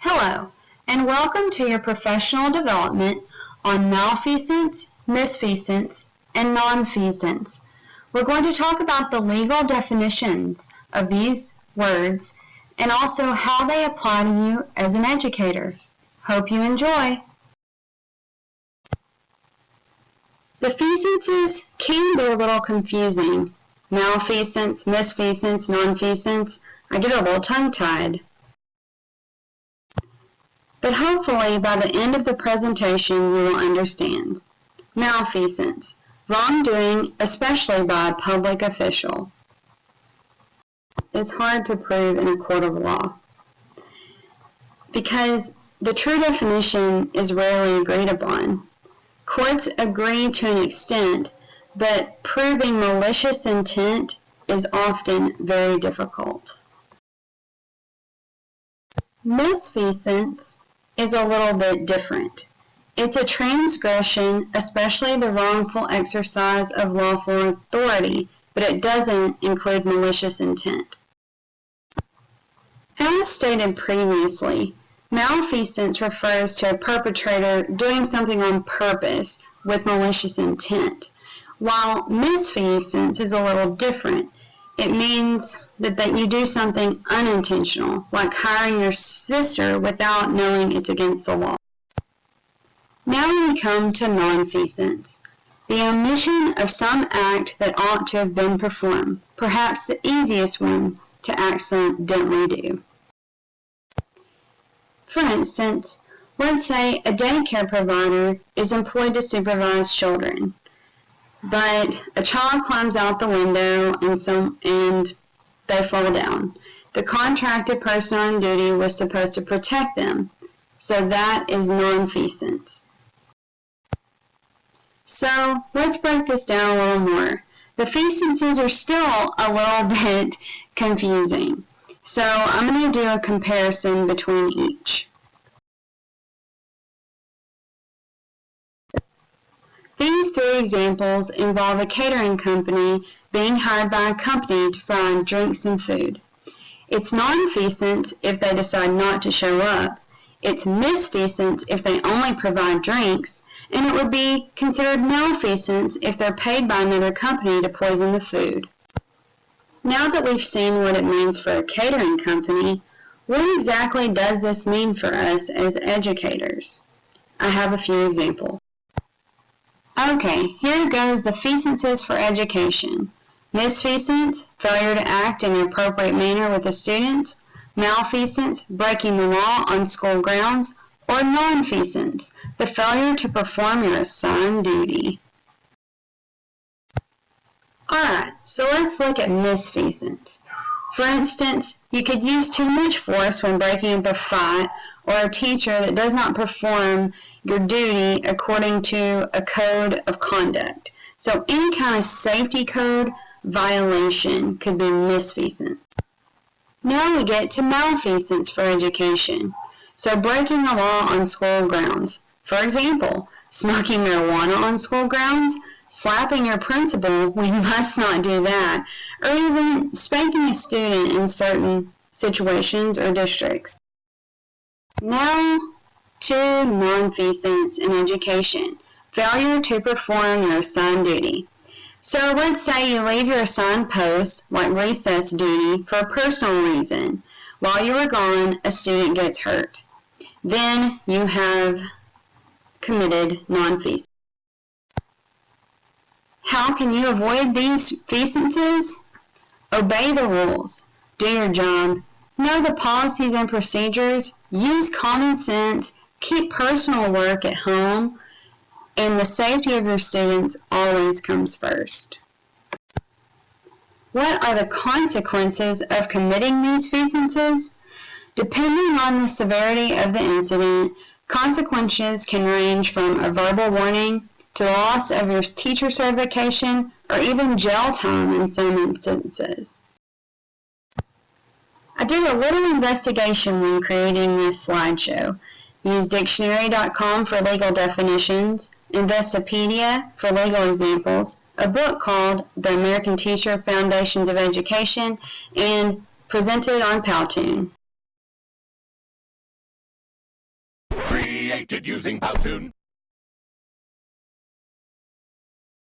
Hello, and welcome to your professional development on malfeasance, misfeasance, and nonfeasance. We're going to talk about the legal definitions of these words and also how they apply to you as an educator. Hope you enjoy. The feasances can be a little confusing. Malfeasance, misfeasance, nonfeasance. I get a little tongue-tied. But hopefully by the end of the presentation you will understand. Malfeasance, wrongdoing, especially by a public official, is hard to prove in a court of law because the true definition is rarely agreed upon. Courts agree to an extent, but proving malicious intent is often very difficult. Misfeasance is a little bit different. It's a transgression, especially the wrongful exercise of lawful authority, but it doesn't include malicious intent. As stated previously, malfeasance refers to a perpetrator doing something on purpose with malicious intent, while misfeasance is a little different. It means that you do something unintentional, like hiring your sister without knowing it's against the law. Now we come to nonfeasance, the omission of some act that ought to have been performed, perhaps the easiest one to accidentally do. For instance, let's say a daycare provider is employed to supervise children, but a child climbs out the window and they fall down. The contracted person on duty was supposed to protect them, so that is nonfeasance. So let's break this down a little more. The feasances are still a little bit confusing, so I'm going to do a comparison between each. These three examples involve a catering company being hired by a company to provide drinks and food. It's nonfeasance if they decide not to show up. It's misfeasance if they only provide drinks, and it would be considered malfeasance if they're paid by another company to poison the food. Now that we've seen what it means for a catering company, what exactly does this mean for us as educators? I have a few examples. Okay, here goes the feasances for education. Misfeasance, failure to act in an appropriate manner with the students. Malfeasance, breaking the law on school grounds. Or nonfeasance, the failure to perform your assigned duty. Alright, so let's look at misfeasance. For instance, you could use too much force when breaking up a fight, or a teacher that does not perform your duty according to a code of conduct. So any kind of safety code violation could be misfeasance. Now we get to malfeasance for education. So breaking the law on school grounds. For example, smoking marijuana on school grounds, slapping your principal, we must not do that, or even spanking a student in certain situations or districts. Now to nonfeasance in education, failure to perform your assigned duty. So let's say you leave your assigned post, like recess duty, for a personal reason. While you are gone, a student gets hurt. Then you have committed nonfeasance. How can you avoid these feasances? Obey the rules. Do your job. Know the policies and procedures. Use common sense. Keep personal work at home. And the safety of your students always comes first. What are the consequences of committing these feasances? Depending on the severity of the incident, consequences can range from a verbal warning to the loss of your teacher certification or even jail time in some instances. I did a little investigation when creating this slideshow. Use dictionary.com for legal definitions, Investopedia for legal examples, a book called The American Teacher Foundations of Education, and presented on Powtoon. created using Powtoon.